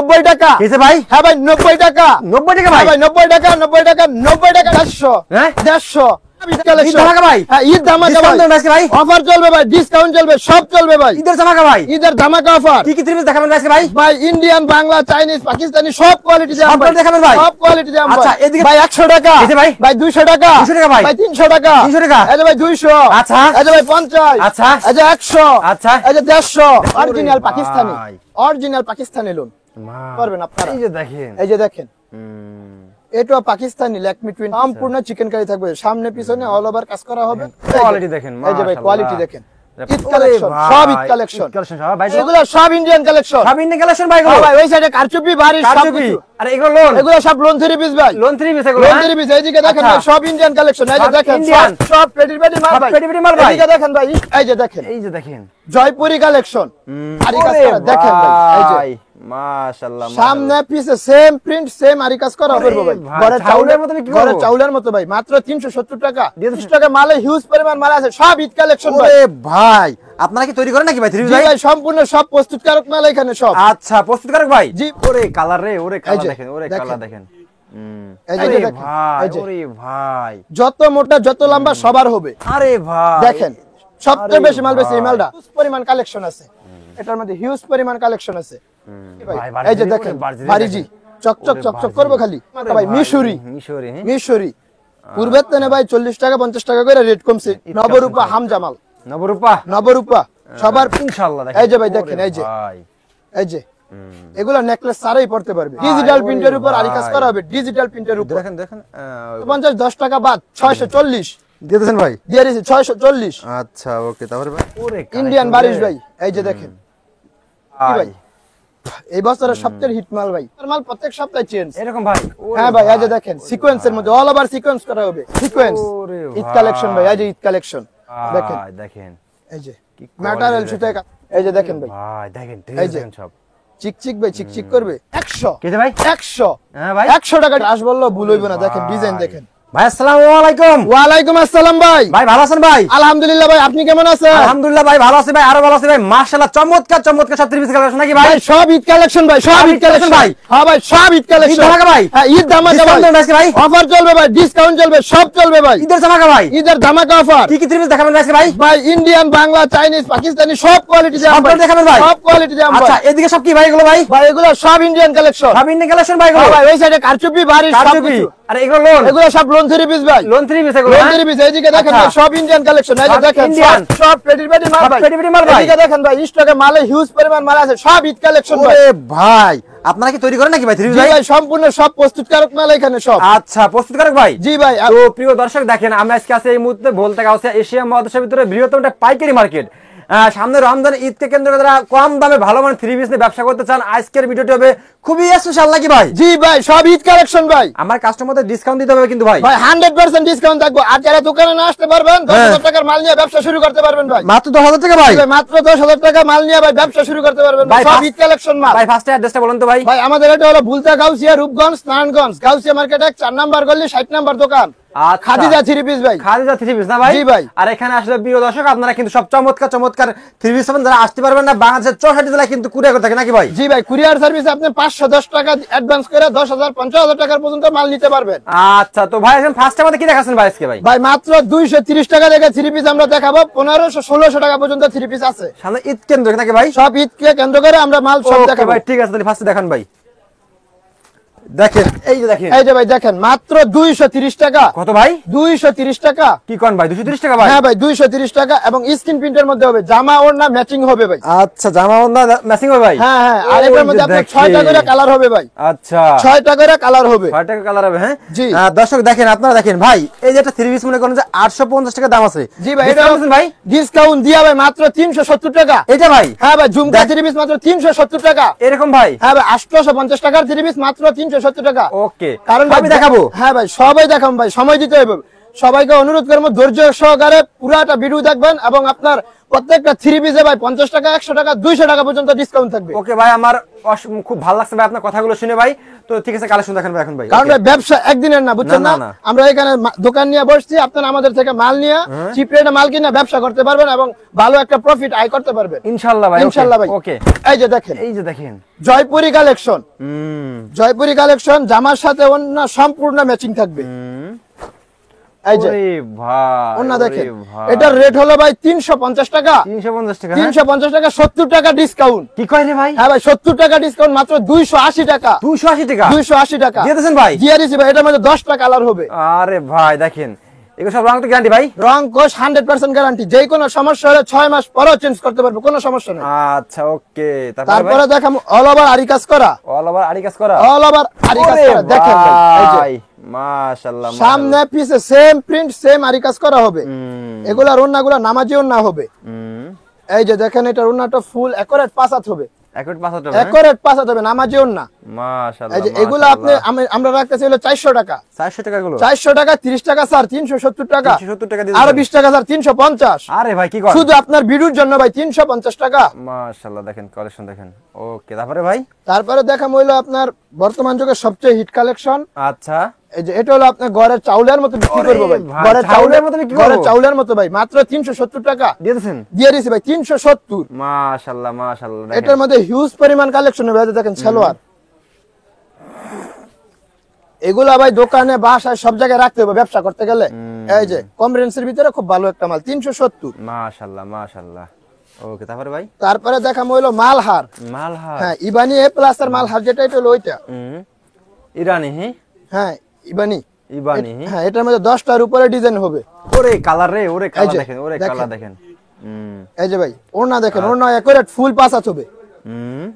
90 টাকা। কিসে ভাই? হ্যাঁ ভাই 90 টাকা। 90 টাকা ভাই? ভাই 90 টাকা 90 টাকা 90 টাকা 150 হ্যাঁ 150 ঈদ ধামাকা ভাই? হ্যাঁ ঈদ ধামাকা ডিসকাউন্ট দেন আজকে ভাই? অফার চলবে ভাই, ডিসকাউন্ট চলবে, সব চলবে ভাই। ঈদের ধামাকা ভাই? ঈদের ধামাকা অফার। কি কি থ্রি পিস দেখাবেন আজকে ভাই? ভাই ইন্ডিয়ান, বাংলা, চাইনিজ, পাকিস্তানি সব কোয়ালিটি দাম সব কোয়ালিটি দেখাবেন ভাই? সব কোয়ালিটি দাম আচ্ছা, এদিকে ভাই 100 টাকা। কিসে ভাই? ভাই 200 টাকা। 200 টাকা ভাই? ভাই 300 টাকা। 300 টাকা? এই যে ভাই 200। আচ্ছা। এই যে ভাই 50। আচ্ছা। এই যে 100। আচ্ছা। এই যে 150 অরিজিনাল ভাই। পাকিস্তানি, অরিজিনাল পাকিস্তানি লোন পারবেন আপনারা। এই যে দেখেন। এই যে দেখেন এটা পাকিস্তানি ল্যাকমি টুইন সম্পূর্ণ চিকেন কারি থাকবে, সামনে পিছনে অল ওভার কাজ করা হবে। কোয়ালিটি দেখেন, এই যে ভাই মাশাআল্লাহ। কোয়ালিটি দেখেন, ঈদ ওরে কালেকশন, ভাই, সব ঈদ কালেকশন। ঈদ কালেকশন সব ভাই? এগুলো সব ইন্ডিয়ান কালেকশন, সব ইন্ডিয়ান কালেকশন ভাই এগুলো? ভাই ওই সাইডে কারচুপি বাড়ি সব কারচুপি? কিছু। আর এগুলো লোন? এগুলো সব লোন থ্রি পিস ভাই, লোন থ্রি পিস এগুলো? লোন হ্যাঁ? Three piece. এইদিকে দেখেন আচ্ছা। ভাই সব ইন্ডিয়ান কালেকশন। এই যে সব দেখেন ইন্ডিয়ান? সব পেটি পেটি মাল সব ভাই, পেটি পেটি মাল ভাই? এইদিকে দেখেন ভাই, এই যে দেখেন এই যে দেখেন জয়পুরি কালেকশন আরি কাজ ওরে করা দেখেন ভাই, এই যে ভাই, মাশাআল্লাহ সামনে পিছে সেম প্রিন্ট সেম আরি কাজ করা হবে ভাই। ভাই, ঘরে চাউলের মতো বিক্রি করবো? ঘরে চাউলের মতো ভাই, মাত্র 370 টাকা। দিয়ে দিচ্ছি। 30 টাকা মালে হিউজ পরিমাণ মাল আছে, সব ঈদ কালেকশন ভাই। ওরে ভাই, আপনারা কি তৈরি করেন নাকি ভাই থ্রি পিস জি ভাই? ভাই সম্পূর্ণ সব প্রস্তুতকারক মাল এখানে সব। আচ্ছা, প্রস্তুতকারক ভাই? জি। ওরে কালার রে, ওরে কালার যে, দেখেন, ওরে দেখেন। কালার দেখেন। এই যে আরে দেখেন, ভাই, এই যে। ওরে ভাই, যত মোটা যত লম্বা সবার হবে। আরে ভাই দেখেন সবচেয়ে আরে বেশি মাল বেশি এই ভাই। মালটা হিউজ পরিমাণ কালেকশন আছে, এটার মধ্যে হিউজ পরিমাণ কালেকশন আছে ভাই। ভাই, এই যে বার্জিলি দেখেন করে, বার্জিলি বারিজি দেখেন। চকচক ওরে চকচক বার্জিলি। করবে খালি ওরে ভাই। মিশরি মিশরি, হ্যাঁ? মিশরি পূর্বের তেনে ভাই 40 টাকা 50 টাকা করে রেট কমছে। ঈদ নবরূপা কালেকশন। হামজামাল, নবরূপা নবরূপা সবার ইনশাআল্লাহ দেখেন। এই যে ভাই দেখেন, ওরে এই যে ভাই, এই যে এগুলা নেকলেস সারাই পড়তে পারবে। ডিজিটাল ওরে প্রিন্টের উপর আরি কাজ ভাই। করা হবে, ডিজিটাল প্রিন্টের উপর। দেখেন দেখেন 50 10 টাকা বাদ 640 দিয়ে দিয়েছেন ভাই? দিয়ে দিয়েছি 640। আচ্ছা, ওকে। তারপরে ভাই ওরে ইন্ডিয়ান বারিশ ভাই, এই যে দেখেন কি ভাই ভাই, এই বছরের সবচেয়ে হিট মাল ভাই। আর মাল প্রত্যেক সপ্তাহে চেঞ্জ। এরকম ভাই? ওরে হ্যাঁ ভাই এই যে দেখেন সিকোয়েন্সের মধ্যে অল ওভার সিকোয়েন্স করা হবে, সিকোয়েন্স ওরে ঈদ কালেকশন ভাই। এই যে ঈদ কালেকশন দেখেন, ভাই দেখেন এই যে কি ম্যাটেরিয়াল quality সুতায় এই যে দেখেন ভাই, ভাই দেখেন এই যে। দেখেন সব চিকচিক ভাই চিকচিক করবে 100 কেটে ভাই? 100 হ্যাঁ ভাই 100 টাকা আস বললো ভুল হইব না। দেখেন ডিজাইন দেখেন। ভাই আসসালামু আলাইকুম। ওয়ালাইকুম আসসালাম ভাই। ভাই ভালো আছেন ভাই? আলহামদুলিল্লাহ ভাই, আপনি কেমন আছেন? আলহামদুলিল্লাহ ভাই ভালো আছি ভাই, আরো ভালো আছি ভাই। মাশাআল্লাহ চমৎকার চমৎকার সব থ্রি পিস কালেকশন নাকি ভাই? ভাই সব ঈদ কালেকশন ভাই, সব ঈদ কালেকশন ভাই। হ্যাঁ ভাই সব ঈদ কালেকশন। ঈদ ধামাকা ভাই? হ্যাঁ ঈদ ধামাকা ডিসকাউন্ট দেন আজকে ভাই? অফার চলবে ভাই, ডিসকাউন্ট চলবে, সব চলবে ভাই। ঈদের ধামাকা ভাই? ঈদের ধামাকা অফার। কি কি থ্রি পিস দেখাবেন আজকে ভাই? ভাই ইন্ডিয়ান, বাংলা, চাইনিজ, পাকিস্তানি সব কোয়ালিটি দাম সব ভাই। দেখাবেন ভাই? সব কোয়ালিটি দাম আচ্ছা, ভাই। এদিকে সব কি ভাই এগুলো ভাই? ভাই এগুলো সব ইন্ডিয়ান কালেকশন, সব ইন্ডিয়ান কালেকশন ভাই এগুলো? ভাই ওই সাইডে কারচুপি বাড়ি সব কারচুপি? কিছু। আর এগুলো লোন? এগুলো সব লোন থ্রি পিস ভাই, লোন থ্রি পিস এগুলো? লোন হ্যাঁ? Three piece. এইদিকে দেখেন ভাই আচ্ছা। সব ইন্ডিয়ান কালেকশন। এই যে সব দেখেন ইন্ডিয়ান? সব পেটি পেটি মাল সব ভাই, পেটি পেটি মাল ভাই? এইদিকে দেখেন ভাই স্টকে মালে হিউজ পরিমাণ মাল আছে, সব ঈদ কালেকশন ভাই। ওরে ভাই, আপনারা কি তৈরি করেন নাকি ভাই থ্রি পিস জি ভাই? ভাই সম্পূর্ণ সব প্রস্তুতকারক মাল এখানে সব। আচ্ছা, প্রস্তুতকারক ভাই? জি ভাই তো প্রিয় দর্শক দেখেন, আমরা আজকে আছি এই মুহূর্তে বলতে গাউসিয়া এশিয়া মহাদেশের ভিতরে বৃহত্তম একটা পাইকারি মার্কেট। সামনে রমজান ঈদকে কেন্দ্র করে যারা কম দামে ভালো মানের থ্রি পিস নিয়ে ব্যবসা করতে চান, আজকের ভিডিওটি হবে খুবই স্পেশাল নাকি ভাই? জি ভাই সব ঈদ কালেকশন ভাই। আমার কাস্টমারদের ডিসকাউন্ট দিতে হবে কিন্তু ভাই? ভাই 100% ডিসকাউন্ট থাকবে। আর যারা দোকানে না আসতে পারবেন 10,000 টাকার মাল নিয়ে ব্যবসা শুরু করতে পারবেন ভাই। মাত্র 10,000 টাকা ভাই? ভাই মাত্র 10,000 টাকা মাল নিয়ে ভাই ব্যবসা শুরু করতে পারবেন ভাই, সব ফার্স্ট- ঈদ কালেকশন মাল। ভাই ফার্স্টে অ্যাড্রেসটা বলুন তো ভাই। ভাই আমাদের এটা হলো ভুলতা গাউসিয়া, রূপগঞ্জ, নারায়ণগঞ্জ। গাউসিয়া মার্কেটে 4 নাম্বার গলি 60 নাম্বার দোকান আচ্ছা। খাদিজা থ্রি পিস ভাই। খাদিজা থ্রি পিস না ভাই? জি ভাই। আর এখানে আসলে প্রিয় দর্শক আপনারা কিন্তু সব চমৎকার চমৎকার থ্রি পিস পাবেন। যারা আসতে পারবেন না, বাংলাদেশের 64 জেলায় কিন্তু কুরিয়ার করে থাকে নাকি ভাই? জি ভাই কুরিয়ার সার্ভিস আপনি 510 টাকা অ্যাডভান্স করে 10,000 50,000 টাকার পর্যন্ত মাল নিতে পারবেন। আচ্ছা, তো ভাই এখন ফার্স্ট আমাদের কি দেখাচ্ছেন ভাই আজকে ভাই? ভাই মাত্র 230 টাকা থেকে থ্রি পিস আমরা দেখাবো। 1500-1600 টাকা পর্যন্ত থ্রি পিস আছে। সামনে ঈদ কেন্দ্র নাকি ভাই? সব ঈদকে কেন্দ্র করে আমরা মাল সব ওকে দেখাবো ভাই, ঠিক আছে, তাহলে ফার্স্টে দেখান ভাই। দেখেন, এই যে দেখেন। এই যে ভাই দেখেন মাত্র 230 টাকা। কত ভাই? 230 টাকা। কি কোন ভাই? 230 টাকা ভাই? হ্যাঁ ভাই 230 টাকা এবং স্ক্রিন প্রিন্টের মধ্যে হবে, জামা ওড়না ম্যাচিং হবে ভাই। আচ্ছা, জামা ওড়না ম্যাচিং হবে ভাই? হ্যাঁ হ্যাঁ, আর এটার মধ্যে আপনার 6টা করে কালার হবে ভাই। আচ্ছা, 6টা করে কালার হবে। 6 টাকা কালার হবে। হ্যাঁ জি। দর্শক দেখেন, আপনারা দেখেন ভাই, এই যে একটা থ্রি পিস মনে করেন যে 850 টাকা দাম আছে। জি ভাই এটা ডিসকাউন্ট ভাই? ডিসকাউন্ট দিয়া ভাই মাত্র 370 টাকা। এটা ভাই? হ্যাঁ ভাই ঝুমকা থ্রি পিস মাত্র 370 টাকা। এরকম ভাই? হ্যাঁ ভাই 850 টাকার থ্রি পিস মাত্র 370 টাকা। ওকে, কারণ আমি দেখাবো। হ্যাঁ ভাই সবাই দেখাম ভাই, সময় দিতে হবে। সবাইকে অনুরোধ করবো ধৈর্য সহকারে পুরাটা ভিডিও দেখবেন এবং আপনার প্রত্যেকটা থ্রি পিসে ভাই 50 টাকা 100 টাকা 200 টাকা পর্যন্ত ডিসকাউন্ট থাকবে। ওকে ভাই, আমার খুব ভালো লাগছে ভাই আপনার কথাগুলো শুনে ভাই। তো ঠিক আছে, কালেকশন দেখেন ভাই এখন ভাই। কারণ ভাই ব্যবসা একদিনের না, বুঝছেন না, না? না। আমরা এখানে দোকান নিয়ে বসছি, আপনারা আমাদের থেকে মাল নিয়ে চিপ রেটে মাল কিনে ব্যবসা করতে পারবেন এবং ভালো একটা প্রফিট আয় করতে পারবেন ইনশাআল্লাহ ভাই। ইনশাআল্লাহ ভাই। ওকে, এই যে দেখেন, এই যে দেখেন জয়পুরি কালেকশন, জয়পুরি কালেকশন জামার সাথে অন্য সম্পূর্ণ ম্যাচিং থাকবে। এই যে ওরে ভাই, অন্য দেখেন, ওরে ভাই। এটার রেট হলো ভাই 350 টাকা। 350 টাকা, 350 টাকা, 70 টাকা ডিসকাউন্ট। কি কয় রে ভাই? হ্যাঁ ভাই, 70 টাকা ডিসকাউন্ট, মাত্র 280 টাকা। 280 টাকা 280 টাকা দিয়ে দিয়েছেন ভাই? দিয়ে দিছি ভাই। এটার মধ্যে 10টা কালার হবে। আরে ভাই দেখেন, এগুলো সব রং তো গ্যারান্টি ভাই? রং কোশ 100% গ্যারান্টি। যে কোনো সমস্যা হলে 6 মাস পরেও চেঞ্জ করতে পারবো, কোনো সমস্যা নেই। আচ্ছা ওকে, তারপরে দেখাম অল ওভার আরি কাজ করা, অল ওভার আরি কাজ করা। অল ওভার আরি কাজ করা দেখেন ভাই। এই যে ভাই মাশাআল্লাহ, সামনে পিছে সেম প্রিন্ট সেম আরি কাজ করা হবে। এগুলার ওন্নাগুলা নামাজি ওন্না হবে। এই যে দেখেন, এটার ওন্নাটা ফুল একুরেট পাঁচাত হবে, একুরেট পাঁচাত হবে, একুরেট পাঁচাত হবে, নামাজি ওন্না। মাশাআল্লাহ। এই যে এগুলা আপনি আমরা রাখতেছি হলো 400 টাকা। 400 টাকা গুলো? 400 টাকা, 30 টাকা স্যার 370 টাকা, 370 টাকা দিয়ে আরো দিবেন। 20 টাকা স্যার 350। আরে ভাই কি করেন? শুধু আপনার ভিডিওর জন্য ভাই 350 টাকা। মাশাআল্লাহ, দেখেন কালেকশন দেখেন। ওকে, তারপরে ভাই? তারপরে দেখাম হইলো আপনার বর্তমান যুগের সবচেয়ে হিট কালেকশন। আচ্ছা, এই যে এটা হলো আপনার ঘরের চাউলের মতো বিক্রি করবো ভাই। ভাই, ঘরের চাউলের মতো বিক্রি করবো? ঘরের চাউলের মতো ভাই, মাত্র 370 টাকা দিয়ে দিয়েছেন? দিয়ে দিছি ভাই 370। মাশাআল্লাহ, মাশাআল্লাহ। এটার মধ্যে হিউজ পরিমাণ কালেকশন হবে। এই যে দেখেন সালোয়ার, এগুলা ভাই দোকানে বাসায় সব জায়গায় রাখতে হবে ব্যবসা করতে গেলে। এই যে কম রেঞ্জের ভিতরে খুব ভালো একটা মাল 370। মাশাআল্লাহ, মাশাআল্লাহ। ওকে, তারপরে ভাই? তারপরে দেখাম হইলো মালহার। মালহার? হ্যাঁ, ইবানি এ প্লাস এর মালহার, যেটা এটা হলো ওইটা। ইরানি? হ্যাঁ ইবানি। ইবানি? হ্যাঁ, এটার মধ্যে 10টার উপরে ডিজাইন হবে। ওরে কালার রে, ওরে কালার যে, দেখেন, ওরে দেখেন। কালার দেখেন। এই যে ভাই ওড়না দেখেন, ওড়না একুরেট ফুল পাঁচাত হবে হুম,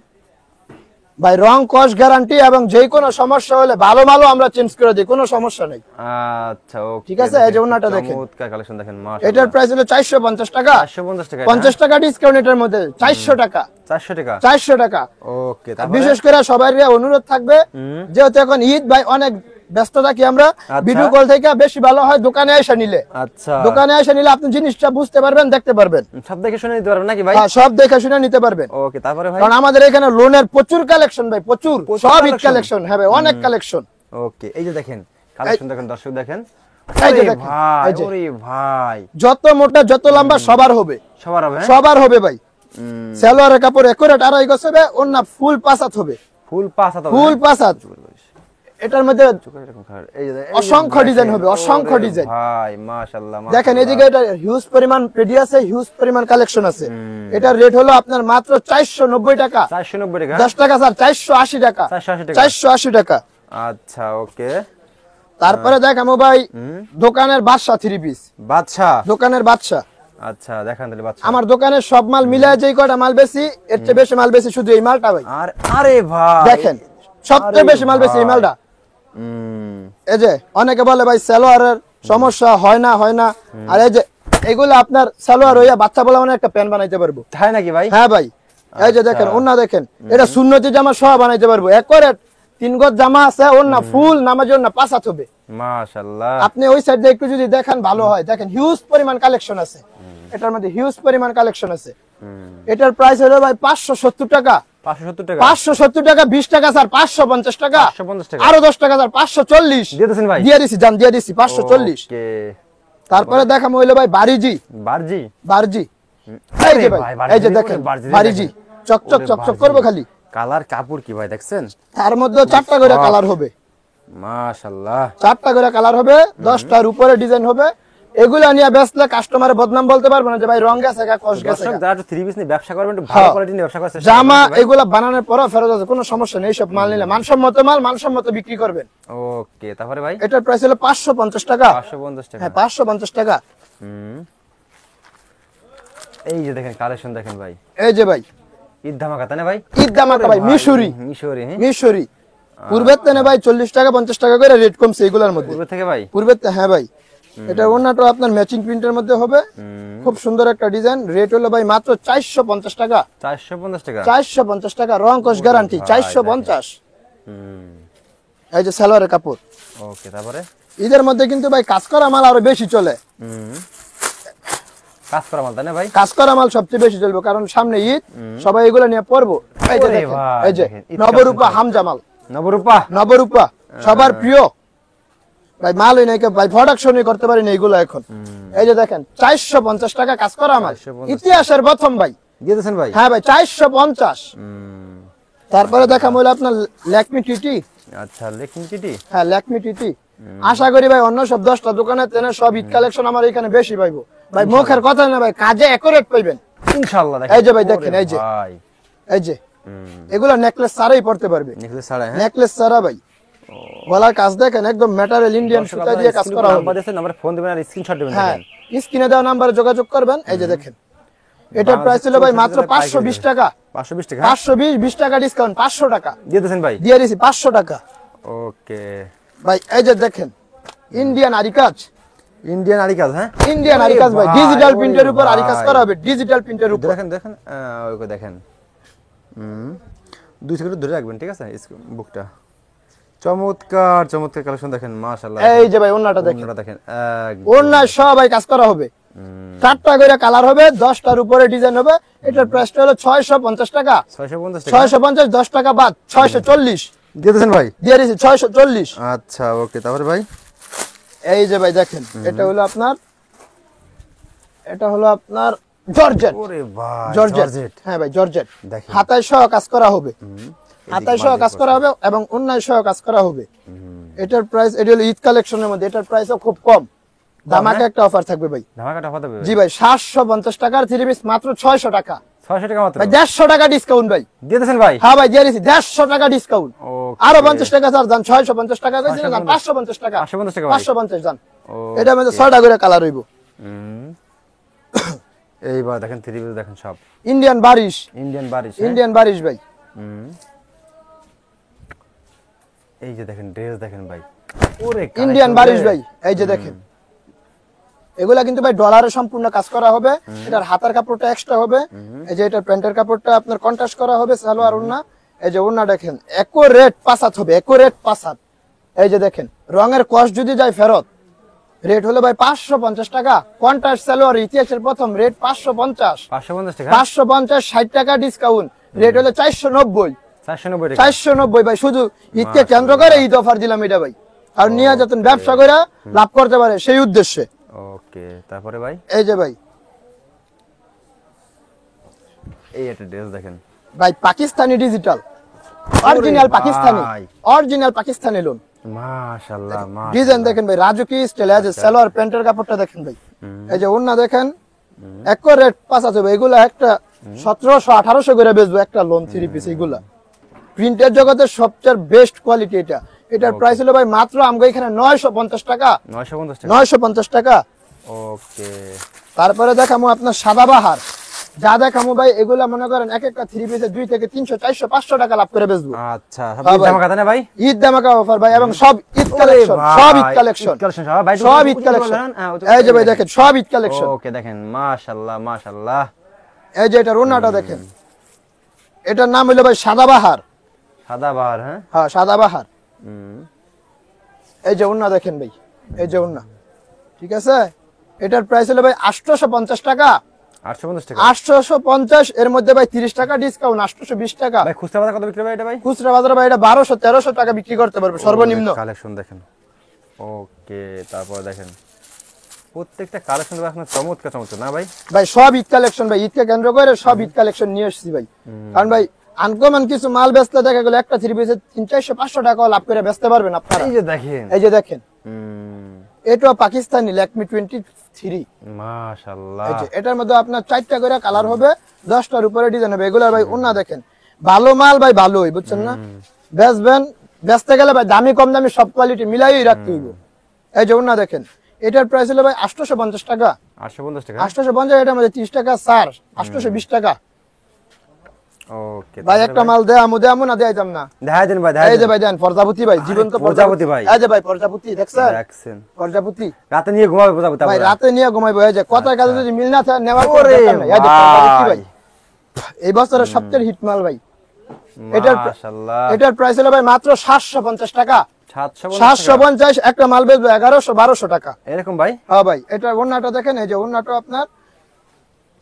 ভাই। রং কস গ্যারান্টি এবং যে কোনো সমস্যা হলে ভালো ভালো আমরা চেঞ্জ করে দিই, কোনো সমস্যা নেই। আচ্ছা ওকে, ঠিক আছে, এই যে ওড়নাটা দেখেন। চমৎকার কালেকশন দেখেন। মাশাআল্লাহ। এটার প্রাইস হলো 450 টাকা। 450 টাকা? 50 টাকা ডিসকাউন্ট এটার মধ্যে 400 টাকা। 400 টাকা? 400 টাকা। ওকে, তারপরে? বিশেষ করে সবার অনুরোধ থাকবে, যেহেতু এখন ঈদ ভাই অনেক ব্যস্ত থাকি আমরা, ভিডিও কল থেকে বেশি ভালো হয় দোকানে এসে নিলে। আচ্ছা, দোকানে এসে নিলে আপনি জিনিসটা বুঝতে পারবেন, দেখতে পারবেন। সব দেখে শুনে নিতে পারবেন নাকি ভাই? হ্যাঁ, সব দেখে শুনে নিতে পারবেন। ওকে, তারপরে ভাই? কারণ আমাদের এখানে লোনের প্রচুর কালেকশন ভাই, প্রচুর সব ঈদ কালেকশন। হ্যাঁ ভাই, অনেক কালেকশন। ওকে, এই যে দেখেন কালেকশন দেখেন, দর্শক দেখেন। এই যে আরে দেখেন, ভাই, এই যে। ওরে ভাই, যত মোটা যত লম্বা সবার হবে, সবার হবে? সবার হবে ভাই। সালোয়ারের কাপড় একুরেট আড়াই গজ হবে, ওন্না ফুল পাঁচাত হবে, ফুল পাঁচাত হবে? ফুল পাঁচাত। এটার মধ্যে এই যে অসংখ্য ডিজাইন হবে, অসংখ্য ওরে ডিজাইন। ভাই মাশাআল্লাহ, দেখেন এদিকে এটা হিউজ পরিমাণ পেডি আছে, হিউজ পরিমাণ কালেকশন আছে। এটার রেট হলো আপনার মাত্র 490 টাকা। 490 টাকা? 10 টাকা স্যার 480 টাকা। 480 টাকা? 480 টাকা। আচ্ছা ওকে, তারপরে দেখামো ভাই দোকানের বাদশা থ্রি পিস। বাদশা? দোকানের বাদশা। আচ্ছা দেখান তাহলে বাদশা। আমার দোকানের সব মাল মিলায় যেই কয়টা মাল বেশি, এর চেয়ে বেশি মাল বেশি শুধু এই মালটা ভাই। আর আরে ভাই দেখেন সবচেয়ে বেশি মাল বেশি এই মালটা। এই যে অনেকে বলে ভাই সালোয়ারের সমস্যা হয় না, হয় না। আর এই যে এগুলো আপনার সালোয়ার হইয়া বাচ্চা বলা মানে একটা প্যান্ট বানাইতে পারবো। তাই নাকি ভাই? হ্যাঁ ভাই, এই যে দেখেন ওন্না দেখেন, এটা সুন্নতি জামা সহ বানাইতে পারবো। একুরেট 3 গজ জামা আছে, ওন্না ফুল নামাজ ওন্না পাঁচাত হবে। মাশাআল্লাহ। আপনি ওই সাইড দিয়ে একটু যদি দেখেন ভালো হয়। দেখেন হিউজ পরিমাণ কালেকশন আছে এটার মধ্যে, হিউজ পরিমাণ কালেকশন আছে। এটার প্রাইস হলো ভাই 570 টাকা। 570 টাকা? 570 টাকা, 20 টাকা স্যার 550 টাকা, 550 টাকা? আরো 10 টাকা স্যার 540 দিয়ে দিয়েছেন ভাই? দিয়ে দিছি জান, দিয়ে দিছি 540। ওকে, তারপরে দেখাম হইলো ভাই বারিজি। বারজি? বারজি, এই যে ভাই, এই যে দেখেন বারিজি চকচক চকচক করবে খালি। কালার কাপড় কি ভাই দেখছেন? তার মধ্যে 4টা করে কালার হবে। মাশাআল্লাহ, 4টা করে কালার হবে, 10টার উপরে ডিজাইন হবে। এগুলা নিয়ে বেচলে কাস্টমারের বদনাম বলতে পারবে না যে ভাই রং গেছে গা, কস গেছে দর্শক গা। যারা থ্রি পিস নিয়ে ব্যবসা করবেন একটু ভালো কোয়ালিটি নিয়ে ব্যবসা করার চেষ্টা জামা করবেন ভাই। এগুলা বানানোর পরও ফেরত আছে, কোনো সমস্যা নেই। সব মাল নিলে মানসম্মত মাল মানসম্মত বিক্রি করবেন। ওকে, তারপরে ভাই? এটার প্রাইস হলো 550 টাকা। 550 টাকা? হ্যাঁ 550 টাকা। এই যে দেখেন কালেকশন দেখেন ভাই, এই যে ভাই ঈদ ধামাকা তাই না ভাই? ঈদ ধামাকা ভাই, মিশরি। মিশরি? হ্যাঁ, মিশরি পূর্বের তেনে ভাই 40 টাকা 50 টাকা করে রেট কমছে এগুলার মধ্যে। পূর্ব থেকে ভাই? পূর্বের হ্যাঁ ভাই, এটা ওন্নাটা আপনার ম্যাচিং প্রিন্টের মধ্যে হবে, খুব সুন্দর একটা ডিজাইন। রেট হলো ভাই মাত্র 450 টাকা। 450 টাকা? 450 টাকা, রং কোশ গ্যারান্টি 450। এই যে সালোয়ারের কাপড়। ওকে, তারপরে? ঈদের মধ্যে কিন্তু ভাই কাজ করা মাল আরো বেশি চলে। কাজ করা মাল তাই না ভাই? কাজ করা মাল সবচেয়ে বেশি চলবে, কারণ সামনে ঈদ, সবাই এগুলো নিয়ে পড়বো। এই যে ওরে দেখেন, ভাই, এই যে দেখেন, ঈদ নবরূপা হামজা মাল, নবরূপা সবার প্রিয় ভাই মালই নাই ভাই, প্রোডাকশনই করতে পারি না এগুলো এখন। এই যে দেখেন 450 টাকা কাজ করা মাল, 450 ইতিহাসের প্রথম ভাই। দিয়ে দিয়েছেন ভাই? হ্যাঁ ভাই 450। তারপরে দেখা হলো আপনার ল্যাকমি টিটি। আচ্ছা, লেকিন কিটি। হ্যাঁ ল্যাকমি টিটি। আশা করি ভাই অন্য সব 10টা দোকানে তেনে সব ঈদ কালেকশন আমার এখানে বেশি পাইবো ভাই, মুখের কথা না ভাই, কাজে একুরেট পাইবেন ইনশাআল্লাহ। এই যে ভাই দেখেন, এই যে ভাই এই যে এগুলা নেকলেস ছাড়াই পড়তে পারবে, নেকলেস ছাড়া। হ্যাঁ, নেকলেস ছাড়া ভাই। গলার কাজ দেখেন একদম ম্যাটেরিয়াল ইন্ডিয়ান সুতা দিয়ে কাজ করা হবে। নাম্বার দিয়েছেন, নাম্বারে ফোন দিবেন আর স্ক্রিনশট দিবেন। হ্যাঁ দেখেন স্ক্রিনে দেওয়া নাম্বারে যোগাযোগ করবেন। এই যে দেখেন এটার প্রাইস ছিল ভাই মাত্র 520 টাকা। 520 টাকা? 520 টাকা ডিসকাউন্ট, 500 টাকা দিয়ে দিয়েছেন ভাই? দিয়ে দিছি 500 টাকা ওকে ভাই। এই যে দেখেন ইন্ডিয়ান আরি কাজ, ইন্ডিয়ান আরি কাজ। হ্যাঁ, ইন্ডিয়ান আরি কাজ ভাই, ডিজিটাল প্রিন্টের উপর আরি কাজ করা হবে, ডিজিটাল প্রিন্টের উপর। দেখেন দেখেন ওকে দেখেন। 2 সেকেন্ড ধরে রাখবেন, ঠিক আছে? বুকটা চমৎকার চমৎকার কালেকশন দেখেন, মাশাআল্লাহ। এই যে ভাই ওন্নাটা দেখেন, ওন্নাটা দেখেন, ওন্না সবাই কাজ করা হবে, 4টা করে কালার হবে, 10টার উপরে ডিজাইন হবে। এটার প্রাইসটা হলো 650 টাকা। 650 টাকা? 650 10 টাকা বাদ 640 দিয়ে দিয়েছেন ভাই? দিয়ে দিছি 640। আচ্ছা ওকে, তারপরে ভাই এই যে ভাই দেখেন এটা হলো আপনার জর্জেট। ওরে ভাই, জর্জেট। হ্যাঁ ভাই জর্জেট, দেখেন। হাতায় সহ কাজ করা হবে, হাতায় সহ কাজ করা হবে এবং অন্যায় সহ কাজ করা হবে। এটার প্রাইস, এটা হলো ঈদ কালেকশনের মধ্যে, এটার প্রাইসও খুব কম, ধামাকা একটা অফার থাকবে ভাই। ধামাকাটা অফার দেবে? জি ভাই 750 টাকার 3 পিস মাত্র 600 টাকা। 600 টাকা মাত্র ভাই 150 টাকা ডিসকাউন্ট ভাই। দিয়ে দিয়েছেন ভাই? হ্যাঁ ভাই দিয়ে দিছি 150 টাকা ডিসকাউন্ট। ওকে, আরো 50 টাকা স্যার দাম, 650 টাকা কইছিলেন, দাম 550 টাকা। 550 টাকা ভাই? 550 দাম। ওকে। এটা মধ্যে 6টা করে কালার হইব। এইবার দেখেন 3 পিস দেখেন, সব ইন্ডিয়ান বারিশ, ইন্ডিয়ান বারিশ। ইন্ডিয়ান বারিশ ভাই। এই যে দেখেন ড্রেস দেখেন ভাই, ওরে ইন্ডিয়ান বারিশ ভাই। এই যে দেখেন এগুলা কিন্তু ভাই ডলারে সম্পূর্ণ কাজ করা হবে। এটার হাতার কাপড়টা এক্সট্রা হবে, এই যে এটার প্যান্টের কাপড়টা আপনার কন্ট্রাস্ট করা হবে, সালোয়ার ওন্না। এই যে ওন্না দেখেন একুরেট পাসাত হবে, একুরেট পাসাত। এই যে দেখেন রঙের কস্ট যদি যায় ফেরত, রেট হলো ভাই 550 টাকা। কন্ট্রাস্ট সালোয়ার ইতিহাসের প্রথম রেট 550। 550 টাকা? 550 60 টাকা ডিসকাউন্ট, রেট হলো 490। 490 টাকা? 490 ভাই, শুধু ঈদকে কেন্দ্র করে ঈদ অফার দিলাম এটা ভাই, আর নিয়ে যাতেন ব্যবসা করে লাভ করতে পারে সেই উদ্দেশ্যে। ওকে, তারপরে ভাই এই যে ভাই, এই একটা ড্রেস দেখেন ভাই পাকিস্তানি ডিজিটাল, অরিজিনাল পাকিস্তানি, ভাই। Original Pakistani loan. মাশাআল্লাহ, ডিজাইন দেখেন ভাই, রাজুকি স্টাইল। এই যে সালোয়ার প্যান্টের কাপড়টা দেখেন ভাই, এই যে ওন্না দেখেন একুরেট পাঁচা হবে। এগুলা একটা 1700 1800 করে বেচবো একটা লোন 3 পিস। এগুলা প্রিন্টের জগতে সবচেয়ে বেস্ট কোয়ালিটি এটা। এটার প্রাইস হলো ভাই মাত্র আমগো এখানে 950 টাকা। 950 টাকা? 950 টাকা। ওকে, তারপরে দেখামু আপনার সাদাবাহার, যা দেখামু ভাই এগুলা মনে করেন এক একটা 3 পিসে 2 থেকে 300 400 500 টাকা লাভ করে বেচবো। আচ্ছা, সব হ্যাঁ ভাই। ধামাকা না ভাই? ঈদ ধামাকা অফার ভাই, এবং সব ঈদ কালেকশন, সব ঈদ কালেকশন, সব ভাই, সব ঈদ কালেকশন। এই যে ভাই দেখেন সব ঈদ কালেকশন। ওকে দেখেন, মাশাআল্লাহ মাশাআল্লাহ। এই যে এটা রুনাটা দেখেন, এটার নাম হলো ভাই সাদাবাহার। সাদাবাহার? হ্যাঁ হ্যাঁ সাদাবাহার। এই যে উন্না দেখেন ভাই, এই যে উন্না, ঠিক আছে। এটার প্রাইস হলো ভাই 850 টাকা। 850 টাকা? 850 এর মধ্যে ভাই 30 টাকা ডিসকাউন্ট, 820 টাকা। ভাই খুচরা বাজার কত বিক্রি হয় এটা ভাই? খুচরা বাজারে ভাই এটা 1200 1300 টাকা বিক্রি করতে পারবে সর্বনিম্ন। কালেকশন দেখেন। ওকে, তারপর দেখেন প্রত্যেকটা কালেকশন দেখেন চমৎকার চমৎকার না ভাই? ভাই সব ঈদ কালেকশন ভাই, ঈদকে কেন্দ্র করে সব ঈদ কালেকশন নিয়ে এসেছি ভাই। কারণ ভাই আনকমন কিছু মাল বেচতে দেখা গেল একটা 3 পিসে 300 500 টাকা লাভ করে বেচতে পারবেন আপনারা। এই যে দেখেন, এই যে দেখেন এটা পাকিস্তানি ল্যাকমি 23। মাশাআল্লাহ। এই যে এটার মধ্যে আপনার 4টা করে কালার হবে, 10টার উপরে ডিজাইন হবে। এগুলা ভাই উন্না দেখেন, ভালো মাল ভাই ভালোই, বুঝছেন না? বেচবেন, বেচতে গেলে ভাই দামি কম দামি সব কোয়ালিটি মিলাই রাখতে হইব। এই যে উন্না দেখেন, এটার প্রাইস হলো ভাই 850 টাকা। 850 টাকা? 850, এটার মধ্যে 30 টাকা ছাড়, 820 টাকা। ওকে ভাই একটা মাল দেয়ামু না দেয়াইতাম না? দেখাই দেন ভাই, দেখাই এই যে ভাই দেন প্রজাপতি ভাই, জীবন্ত প্রজাপতি ভাই। এই যে ভাই প্রজাপতি দেখছেন? দেখছেন প্রজাপতি রাতে নিয়ে ঘুমাবে প্রজাপতি ভাই, আপনারা? রাতে নিয়ে ঘুমাইবো। এই যে কথার কাছে যদি মিল না থাকে নেওয়ার পরে ওরে দরকার নাই। এই যে প্রজাপতি ভাই। ভাই এই বছরের সবচেয়ে হিট মাল ভাই, মাশাআল্লাহ এটার প্রাইস হলো ভাই মাত্র 750 টাকা। 750 750, একটা মাল বেচবে 1100-1200 টাকা এরকম ভাই। হ্যাঁ ভাই, এটা ওন্নাটা দেখেন, এই যে ওন্নাটা আপনার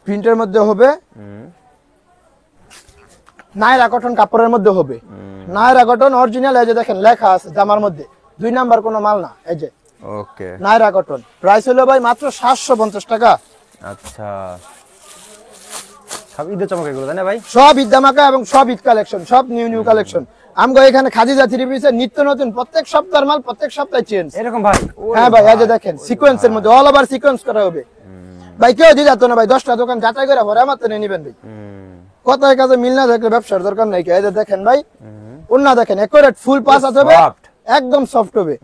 প্রিন্টের মধ্যে হবে, নায়রা কটন কাপড়ের মধ্যে হবে, নায়রা কটন অরিজিনাল। এই যে দেখেন লেখা আছে জামার মধ্যে, 2 নাম্বার কোনো মাল না। এই যে ওকে নায়রা কটন, প্রাইস হলো ভাই মাত্র 750 টাকা। আচ্ছা, সব ঈদের চমক এগুলো তাই না ভাই? সব ঈদ ধামাকা এবং সব ঈদ কালেকশন, সব নিউ কালেকশন। আমগো এখানে খাদিজা থ্রি পিসের নিত্য নতুন প্রত্যেক সপ্তাহের মাল, প্রত্যেক সপ্তাহে চেঞ্জ। এরকম ভাই? হ্যাঁ ভাই, এই যে দেখেন সিকোয়েন্সের মধ্যে অল ওভার সিকোয়েন্স করা হবে ভাই। কেউ দিয়ে যাতো না ভাই, 10টা দোকান যাচাই করে পরে আমার তো নিয়ে নিবেন ভাই। কথায় কাজে মিল না থাকলে ব্যবসার দরকার নাই। এই যে দেখেন ভাই, ওন্না দেখেন একুরেট ফুল পাস হবে, একদম সফট হবে।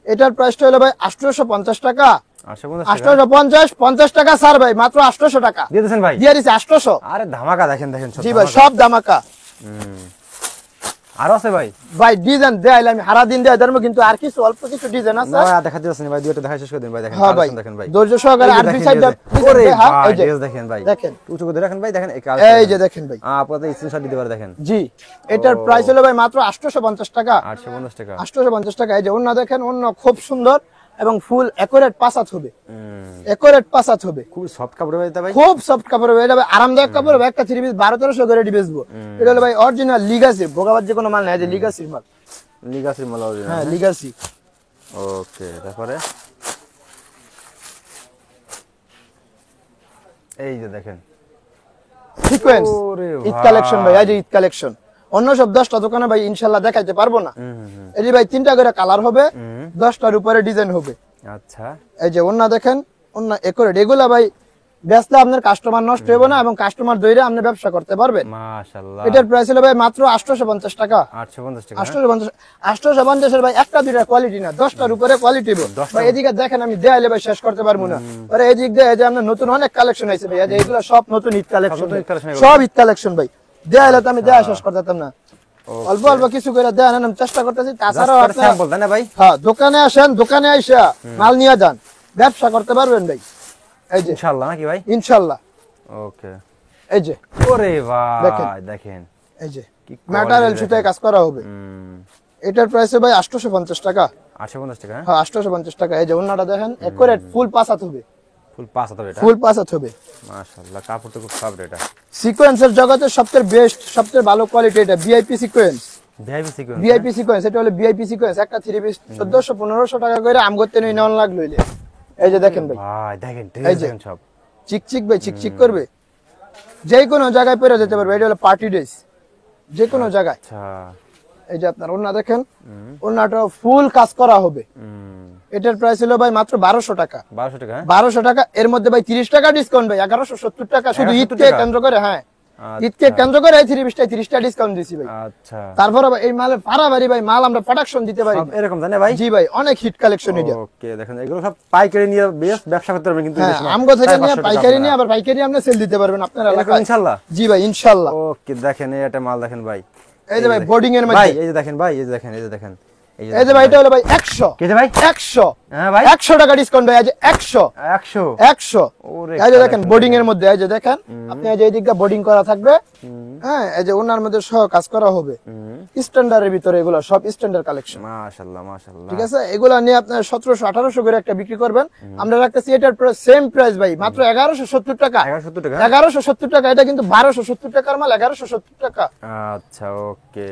এটার প্রাইসটা হলো ভাই 850 টাকা। 850, 50 টাকা স্যার ভাই, মাত্র 800 টাকা দিয়ে দিয়েছেন ভাই? দিয়ে দিছি 800। আরে ধামাকা দেখেন, দেখেন জি ভাই, সব ধামাকা। আর আছে ভাই? ভাই ডিজাইন দেয়াইলে আমি সারা দিন দেয়া ধরবো, কিন্তু আর কিছু অল্প কিছু ডিজাইন আছে। না দেখাতে যাচ্ছেন ভাই, দুইটা দেখাই শেষ করে দিন ভাই। দেখেন হ্যাঁ ভাই, দেখেন ভাই, ধৈর্য সহকারে আর দুই সাইডটা ওরে হ্যাঁ, ভাই এই যে দেখেন ভাই, দেখেন উঁচু করে দেখেন ভাই, দেখেন এই যে দেখেন ভাই, আপনাদের স্ক্রিনশট দিতে পারে দেখেন। জি, এটার প্রাইস হলো ভাই মাত্র 850 টাকা। 850 টাকা। 850 টাকা। এই যে ওন্না দেখেন, ওন্না খুব সুন্দর এবং ফুল একুরেট পাসাত হবে, একুরেট পাসাত হবে। খুব সফট কাপড় ভাই, ভাই খুব সফট কাপড় হবে, এটা ভাই আরামদায়ক কাপড় হবে। একটা থ্রি পিস 1200-1300 করে বেচবো। এটা হলো ভাই অরিজিনাল লিগাসি, ভোগাবার যে কোনো মাল না, এই যে লিগাসির মাল। লিগাসির মাল অরিজিনাল? হ্যাঁ লিগাসি। ওকে, তারপরে এই যে দেখেন সিকোয়েন্স ওরে ঈদ কালেকশন ভাই। এই যে ঈদ কালেকশন, অন্য সব 10টা দোকানে ভাই ইনশাআল্লাহ দেখাইতে পারবো না। এই যে ভাই 3টা করে কালার হবে, 10টার উপরে ডিজাইন হবে। আচ্ছা, এই যে ওন্না দেখেন, ওন্না একুরেট। এগুলা ভাই বেচলে আপনার কাস্টমার নষ্ট হবে না এবং কাস্টমার দইরে আপনি ব্যবসা করতে পারবেন। মাশাআল্লাহ। এটার প্রাইস হলো ভাই মাত্র 850 টাকা। 850 টাকা। 850 এর ভাই একটা দুইটা কোয়ালিটি না, 10টার উপরে কোয়ালিটি ভাই। এদিকে দেখেন, আমি দেয়ালে ভাই শেষ করতে পারবো না। আরে এদিক দিয়ে এই যে আপনার নতুন অনেক কালেকশন আছে ভাই, এই যে এগুলো সব নতুন ঈদ কালেকশন, সব ঈদ কালেকশন ভাই। দেয়ালে তো আমি দেয়া শেষ করতে পারতাম না, অল্প অল্প কিছু করে দেয়া নেন, আমি চেষ্টা করতেছি। তাছাড়াও আপনারা স্যাম্পল তাই না ভাই? হ্যাঁ, দোকানে আসেন, দোকানে আইসা মাল নিয়ে যান, ব্যবসা করতে পারবেন ভাই। এই যে ইনশাআল্লাহ নাকি ভাই? ইনশাআল্লাহ। ওকে, এই যে ওরে ভাই দেখেন, এই যে ম্যাটেরিয়াল সুতায় কাজ করা হবে। এটার প্রাইস ভাই 850 টাকা। 850 টাকা? হ্যাঁ 850 টাকা। এই যে ওন্নাটা দেখেন একুরেট ফুল পাসাত হবে, ফুল পাস হবে এটা? ফুল পাসাত হবে। মাশাআল্লাহ, কাপড় তো খুব সফট। এটা সিকোয়েন্সের জগতে সবচেয়ে বেস্ট, সবচেয়ে ভালো কোয়ালিটি এটা VIP sequence. VIP sequence? VIP sequence, এটা হলো ভিআইপি সিকোয়েন্স। একটা থ্রি পিস 1400-1500 টাকা করে আম করতে নেই, নেওয়ান লাগলো। এই যে দেখেন ভাই, ভাই দেখেন, এই যে দেখেন সব চিকচিক ভাই, চিকচিক করবে, যে কোনো জায়গায় পরে যেতে পারবে। এটা হলো পার্টি ড্রেস, যে কোনো জায়গায়। আচ্ছা, এই যে আপনার ওন্না দেখেন, ওন্নাটা ফুল কাজ করা হবে। এটার প্রাইস হলো ভাই মাত্র 1200 টাকা। 1200 টাকা? 1200 টাকা। এর মধ্যে ভাই 30 টাকা ডিসকাউন্ট ভাই, 1170 টাকা শুধু ঈদকে কেন্দ্র করে। হ্যাঁ, ঈদকে কেন্দ্র করে এই থ্রি পিসটাই 30টা ডিসকাউন্ট দিছি ভাই। আচ্ছা, তারপরে ভাই এই মালের পারাবাড়ি ভাই মাল আমরা প্রোডাকশন দিতে পারি এরকম জানে ভাই? জি ভাই, অনেক হিট কালেকশন এটা। ওকে, দেখেন এগুলো সব পাইকারি নিয়ে বেশ ব্যবসা করতে পারবেন কিন্তু। হ্যাঁ, আমগো থেকে নিয়ে পাইকারি নিয়ে আবার পাইকারি আপনি সেল দিতে পারবেন আপনারা এলাকায় ইনশাআল্লাহ। জি ভাই ইনশাআল্লাহ। ওকে, দেখেন এটা মাল দেখেন ভাই। এই যে ভাই বোর্ডিং এর ভাই মধ্যে, এই যে দেখেন ভাই, এই যে দেখেন, এই যে দেখেন, এই যে ভাই এটা হলো ভাই 100 কে যে ভাই? 100। হ্যাঁ ভাই, 100 টাকা ডিসকাউন্ট ভাই। এই যে 100 100। ওরে, এই যে দেখেন বোর্ডিং এর মধ্যে, এই যে দেখেন আপনি এই যে এদিকটা বোর্ডিং করা থাকবে। হ্যাঁ, এই যে ওনার মধ্যে সহ কাজ করা হবে, স্ট্যান্ডার্ডের ভিতরে। এগুলো সব স্ট্যান্ডার্ড কালেকশন। মাশাআল্লাহ, মাশাআল্লাহ। ঠিক আছে, এগুলো নিয়ে আপনি 1700-1800 করে একটা বিক্রি করবেন। আমরা রাখতেছি এটার সেম প্রাইস ভাই, মাত্র 1170 টাকা। 1170 টাকা? 1170 টাকা। এটা কিন্তু 1270 টাকার মাল, 1170 টাকা। আচ্ছা, ওকে।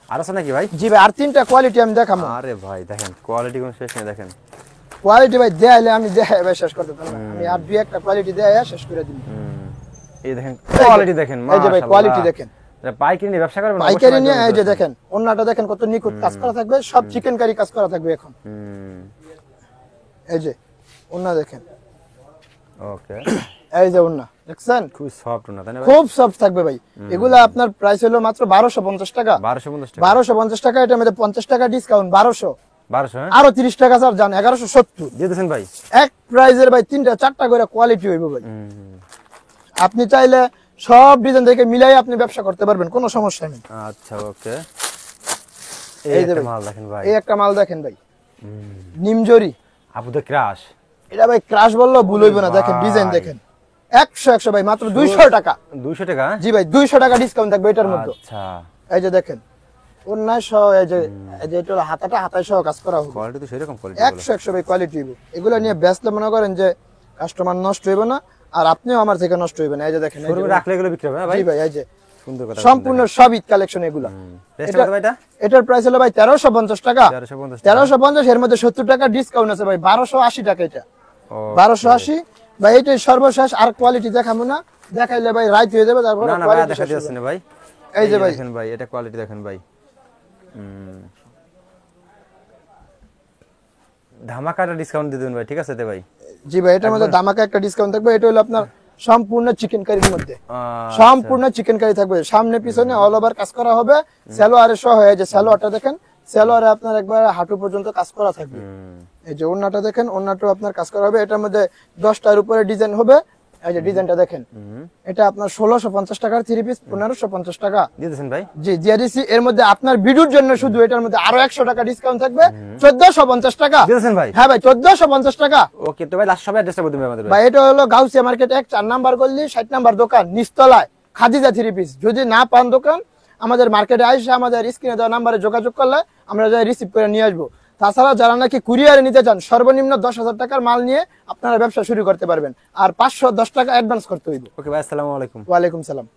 আর আছে নাকি ভাই? জি ভাই, আর 3টা কোয়ালিটি আমি দেখাবো। আরে ভাই দেখেন, কোয়ালিটি কোন শেষ নেই। দেখেন কোয়ালিটি ভাই দেখাইলে আমি দেখাই ভাই শেষ করতে পারবো না। আমি আর দুই একটা কোয়ালিটি দেখাই শেষ করে দিই। এই দেখেন কোয়ালিটি দেখেন, এই যে ভাই কোয়ালিটি দেখেন। এটা পাইকারি নিয়ে ব্যবসা করবেন? পাইকারি নিয়ে এই যে দেখেন ওন্নাটা দেখেন কত নিখুঁত কাজ করা থাকবে, সব চিকেন কারি কাজ করা থাকবে এখন। এই যে ওন্না দেখেন। ওকে, এই যে ওন্না দেখছেন, খুব সফট না তাই না ভাই? খুব সফট থাকবে ভাই। এগুলা আপনার প্রাইস হলো মাত্র 1250 টাকা। 1250 টাকা? 1250 টাকা। এটার মধ্যে 50 টাকা ডিসকাউন্ট, 1200। 1200? হ্যাঁ, আরো 30 টাকা স্যার জান, 1170 দিয়ে দিয়েছেন ভাই। এক প্রাইজের ভাই 3টা-4টা করে কোয়ালিটি হইব ভাই। আপনি চাইলে সব ডিজাইন দেখে মিলাই আপনি ব্যবসা করতে পারবেন, কোনো সমস্যা নেই। আচ্ছা, ওকে। এই যে মাল দেখেন ভাই, এই একটা মাল দেখেন ভাই, নিমজরি আপুদের ক্রাশ। এটা ভাই ক্রাশ বললো ভুল হইব না। দেখেন ডিজাইন দেখেন, 100 ভাই, মাত্র 200 টাকা। 200 টাকা? জি ভাই, 200 টাকা ডিসকাউন্ট থাকবে এটার মধ্যে। আচ্ছা, এই যে দেখেন ওন্না সহ, এই যে এটা হলো হাতায় সহ কাজ করা হবে। কোয়ালিটি তো সেরকম কোয়ালিটি। 100 ভাই কোয়ালিটি। এগুলো নিয়ে ব্যস্ত মনে করেন যে কাস্টমার নষ্ট হইবে না, আর আপনিও আমার থেকে নষ্ট হইবেন না। এই যে দেখেন, এই যে- শোরুমে রাখলে এগুলো বিক্রি হবে না ভাই? জি ভাই, এই যে সুন্দর কথা। সম্পূর্ণ সব ঈদ কালেকশন এগুলো। প্রাইসটা কত ভাই এটা? এটার প্রাইস হলো ভাই 1350 টাকা। 1350 টাকা। 1350, এর মধ্যে 70 টাকা ডিসকাউন্ট আছে ভাই, 1280 টাকা এটা। ও, 1280 ভাই, এটাই সর্বশেষ। আর কোয়ালিটি দেখাবো না, দেখাইলে ভাই রাইট হয়ে যাবে। তারপর না না ভাই দেখা দিয়েছে না ভাই। এই যে ভাই দেখেন ভাই, এটা কোয়ালিটি দেখেন ভাই। ধামাকাটা ডিসকাউন্ট দিয়ে দেবেন ভাই, ঠিক আছে তো ভাই? জি ভাই, এটার মধ্যে ধামাকা একটা ডিসকাউন্ট থাকবে। এটা হলো আপনার সম্পূর্ণ চিকেন কারির মধ্যে, আচ্ছা। সম্পূর্ণ চিকেন কারি থাকবে, সামনে পিছনে অল ওভার কাজ করা হবে। সালোয়ারের সহ, এই যে সালোয়ারটা দেখেন, সালোয়ারে আপনার একবার হাঁটু পর্যন্ত কাজ করা থাকবে। এই যে ওন্নাটা দেখেন, ওন্নাটাও আপনার কাজ করা হবে। এটার মধ্যে 10টার উপরে ডিজাইন হবে। এই যে ডিজাইনটা দেখেন, এটা আপনার 1650 টাকার 3 পিস, 1550 টাকা দিয়ে দিয়েছেন ভাই? জি দিয়ে দিচ্ছি। এর মধ্যে আপনার ভিডিওর জন্য শুধু এটার মধ্যে আরো 100 টাকা ডিসকাউন্ট থাকবে, 1450 টাকা। দিয়েছেন ভাই? হ্যাঁ ভাই, 1450 টাকা। ওকে, তো ভাই লাস্ট সবাই অ্যাড্রেসটা বলতে হবে আমাদের ভাই। ভাই এটা হলো গাউসিয়া মার্কেট 1, 4 নাম্বার গলি, 60 নাম্বার দোকান, নিচতলায় খাদিজা 3 পিস। যদি না পান দোকান, আমাদের মার্কেটে আইসে আমাদের স্ক্রিনে দেওয়া নাম্বারে যোগাযোগ করলে আমরা যাই রিসিভ করে নিয়ে আসবো। তাছাড়া যারা নাকি কুরিয়ারে নিতে চান, সর্বনিম্ন 10,000 টাকার মাল নিয়ে আপনারা ব্যবসা শুরু করতে পারবেন, আর 510 টাকা অ্যাডভান্স করতে হইব। ওকে ভাই, আসসালামু আলাইকুম। ওয়ালাইকুম সালাম।